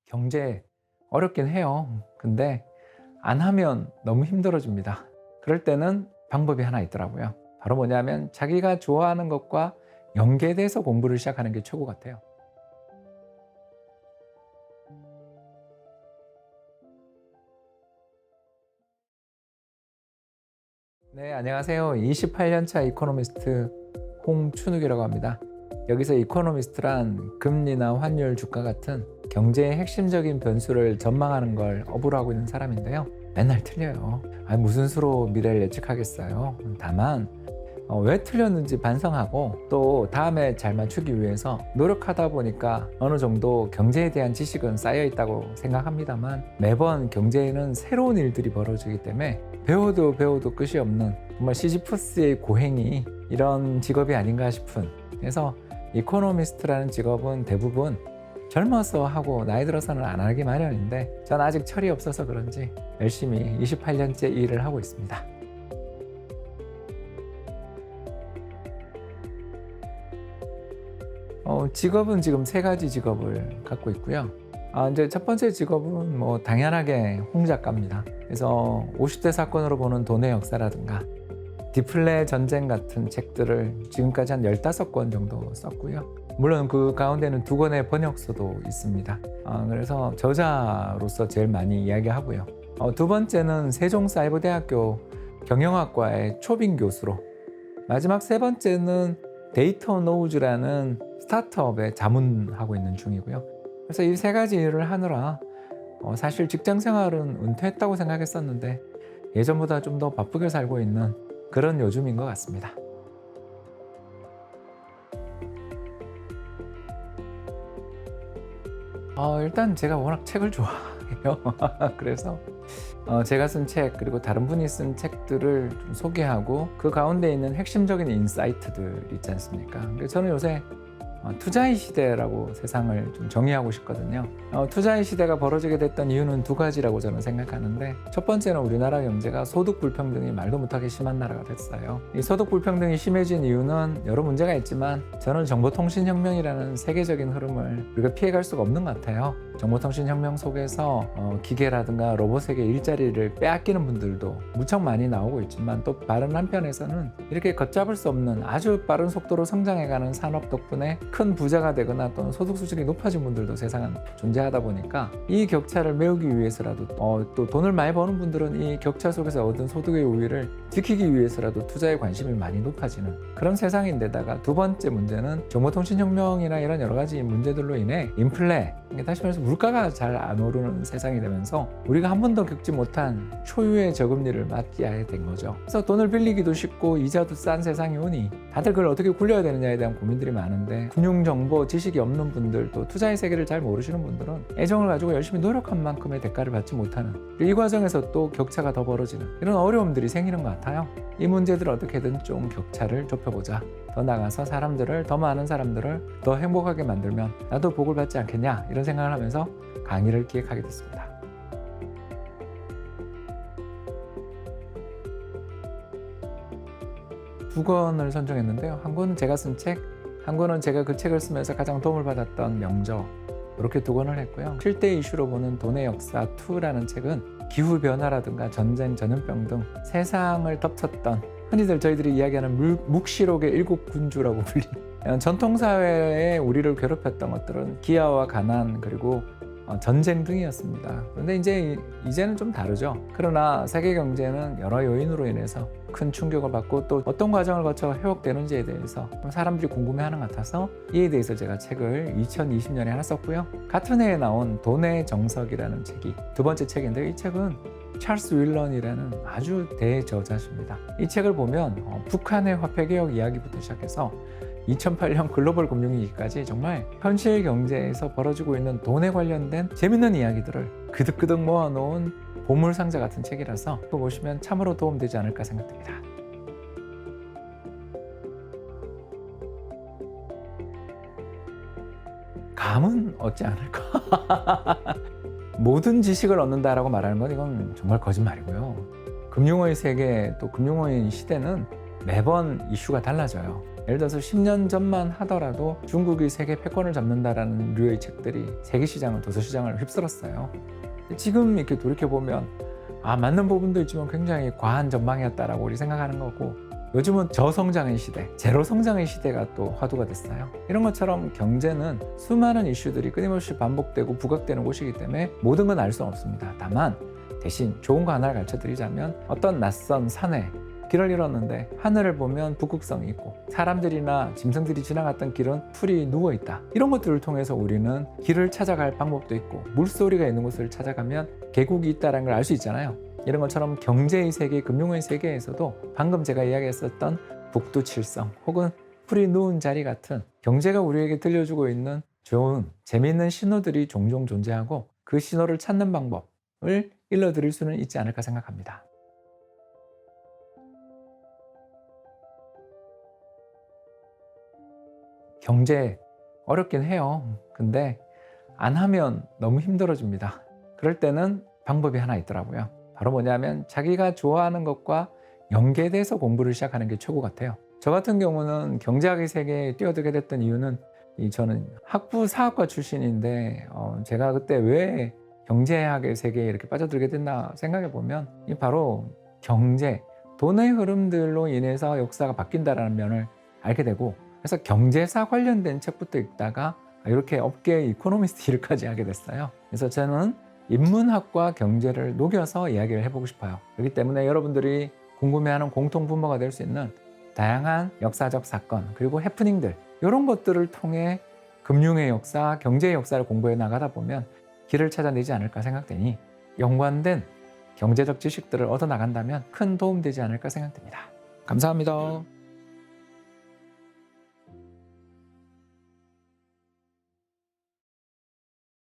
경제 어렵긴 해요. 근데 안 하면 너무 힘들어집니다. 그럴 때는 방법이 하나 있더라고요. 바로 뭐냐면 자기가 좋아하는 것과 연계돼서 공부를 시작하는 게 최고 같아요. 네, 안녕하세요. 28년 차 이코노미스트 홍춘욱이라고 합니다. 여기서 이코노미스트란 금리나 환율, 주가 같은 경제의 핵심적인 변수를 전망하는 걸 업으로 하고 있는 사람인데요. 맨날 틀려요. 무슨 수로 미래를 예측하겠어요. 다만 왜 틀렸는지 반성하고 또 다음에 잘 맞추기 위해서 노력하다 보니까 어느 정도 경제에 대한 지식은 쌓여 있다고 생각합니다만, 매번 경제에는 새로운 일들이 벌어지기 때문에 배워도 끝이 없는 정말 시지프스의 고행이 이런 직업이 아닌가 싶은, 그래서 이코노미스트라는 직업은 대부분 젊어서 하고 나이 들어서는 안 하기 마련인데, 전 아직 철이 없어서 그런지 열심히 28년째 일을 하고 있습니다. 직업은 지금 세 가지 직업을 갖고 있고요. 이제 첫 번째 직업은 뭐 당연하게 홍 작가입니다. 그래서 50대 사건으로 보는 돈의 역사라든가 디플레 전쟁 같은 책들을 지금까지 한 15권 정도 썼고요. 물론 그 가운데는 2권의 번역서도 있습니다. 그래서 저자로서 제일 많이 이야기하고요. 두 번째는 세종사이버대학교 경영학과의 초빙 교수로, 마지막 세 번째는 데이터 노우즈라는 스타트업에 자문하고 있는 중이고요. 그래서 이 세 가지 일을 하느라 사실 직장 생활은 은퇴했다고 생각했었는데 예전보다 좀 더 바쁘게 살고 있는 그런 요즘인 것 같습니다. 일단 제가 워낙 책을 좋아해요. 그래서 제가 쓴 책, 그리고 다른 분이 쓴 책들을 좀 소개하고 그 가운데 있는 핵심적인 인사이트들 있지 않습니까? 저는 요새 투자의 시대라고 세상을 좀 정의하고 싶거든요. 투자의 시대가 벌어지게 됐던 이유는 두 가지라고 저는 생각하는데, 첫 번째는 우리나라 경제가 소득 불평등이 말도 못하게 심한 나라가 됐어요. 이 소득 불평등이 심해진 이유는 여러 문제가 있지만 저는 정보통신혁명이라는 세계적인 흐름을 우리가 피해갈 수가 없는 것 같아요. 정보통신혁명 속에서 기계라든가 로봇에게 일자리를 빼앗기는 분들도 무척 많이 나오고 있지만, 또 다른 한편에서는 이렇게 걷잡을 수 없는 아주 빠른 속도로 성장해가는 산업 덕분에 큰 부자가 되거나 또는 소득 수준이 높아진 분들도 세상은 존재하다 보니까, 이 격차를 메우기 위해서라도 또 돈을 많이 버는 분들은 이 격차 속에서 얻은 소득의 우위를 지키기 위해서라도 투자에 관심이 많이 높아지는 그런 세상인데다가, 두 번째 문제는 정보통신혁명이나 이런 여러 가지 문제들로 인해 인플레, 다시 말해서 물가가 잘 안 오르는 세상이 되면서 우리가 한 번도 겪지 못한 초유의 저금리를 맞게 된 거죠. 그래서 돈을 빌리기도 쉽고 이자도 싼 세상이 오니 다들 그걸 어떻게 굴려야 되느냐에 대한 고민들이 많은데, 금융정보 지식이 없는 분들, 또 투자의 세계를 잘 모르시는 분들은 애정을 가지고 열심히 노력한 만큼의 대가를 받지 못하는, 이 과정에서 또 격차가 더 벌어지는 이런 어려움들이 생기는 것 같아요. 이 문제들을 어떻게든 좀 격차를 좁혀보자, 더 나아가서 더 많은 사람들을 더 행복하게 만들면 나도 복을 받지 않겠냐, 이런 생각을 하면서 강의를 기획하게 됐습니다. 두 권을 선정했는데요. 한 권은 제가 쓴 책, 한 권은 제가 그 책을 쓰면서 가장 도움을 받았던 명저, 이렇게 두 권을 했고요. 7대 이슈로 보는 돈의 역사 2라는 책은 기후변화라든가 전쟁, 전염병 등 세상을 덮쳤던, 흔히들 저희들이 이야기하는 묵시록의 7군주라고 불리는 전통사회에 우리를 괴롭혔던 것들은 기아와 가난, 그리고 전쟁 등이었습니다. 그런데 이제는 좀 다르죠. 그러나 세계 경제는 여러 요인으로 인해서 큰 충격을 받고 또 어떤 과정을 거쳐 회복되는지에 대해서 사람들이 궁금해하는 것 같아서, 이에 대해서 제가 책을 2020년에 하나 썼고요. 같은 해에 나온 돈의 정석이라는 책이 두 번째 책인데요. 이 책은 찰스 윌런이라는 아주 대저자십니다. 이 책을 보면 북한의 화폐개혁 이야기부터 시작해서 2008년 글로벌 금융위기까지 정말 현실 경제에서 벌어지고 있는 돈에 관련된 재밌는 이야기들을 그득그득 모아놓은 보물상자 같은 책이라서 그거 보시면 참으로 도움되지 않을까 생각됩니다. 감은 얻지 않을까? 모든 지식을 얻는다라고 말하는 건 이건 정말 거짓말이고요. 금융의 세계, 또 금융의 시대는 매번 이슈가 달라져요. 예를 들어서 10년 전만 하더라도 중국이 세계 패권을 잡는다라는 류의 책들이 세계 시장을, 도서 시장을 휩쓸었어요. 지금 이렇게 돌이켜보면 맞는 부분도 있지만 굉장히 과한 전망이었다라고 우리 생각하는 거고, 요즘은 저성장의 시대, 제로 성장의 시대가 또 화두가 됐어요. 이런 것처럼 경제는 수많은 이슈들이 끊임없이 반복되고 부각되는 곳이기 때문에 모든 건 알 수는 없습니다. 다만 대신 좋은 거 하나를 가르쳐드리자면, 어떤 낯선 산에 길을 잃었는데 하늘을 보면 북극성이 있고 사람들이나 짐승들이 지나갔던 길은 풀이 누워있다. 이런 것들을 통해서 우리는 길을 찾아갈 방법도 있고, 물소리가 있는 곳을 찾아가면 계곡이 있다는 걸 알 수 있잖아요. 이런 것처럼 경제의 세계, 금융의 세계에서도 방금 제가 이야기했었던 북두칠성 혹은 풀이 누운 자리 같은 경제가 우리에게 들려주고 있는 좋은, 재미있는 신호들이 종종 존재하고, 그 신호를 찾는 방법을 일러드릴 수는 있지 않을까 생각합니다. 경제 어렵긴 해요. 근데 안 하면 너무 힘들어집니다. 그럴 때는 방법이 하나 있더라고요. 바로 뭐냐면 자기가 좋아하는 것과 연계돼서 공부를 시작하는 게 최고 같아요. 저 같은 경우는 경제학의 세계에 뛰어들게 됐던 이유는, 저는 학부 사학과 출신인데 제가 그때 왜 경제학의 세계에 이렇게 빠져들게 됐나 생각해 보면, 바로 경제, 돈의 흐름들로 인해서 역사가 바뀐다는 면을 알게 되고, 그래서 경제사 관련된 책부터 읽다가 이렇게 업계 이코노미스트 일까지 하게 됐어요. 그래서 저는 인문학과 경제를 녹여서 이야기를 해보고 싶어요. 그렇기 때문에 여러분들이 궁금해하는 공통 분모가 될 수 있는 다양한 역사적 사건, 그리고 해프닝들, 이런 것들을 통해 금융의 역사, 경제의 역사를 공부해 나가다 보면 길을 찾아내지 않을까 생각되니, 연관된 경제적 지식들을 얻어 나간다면 큰 도움 되지 않을까 생각됩니다. 감사합니다.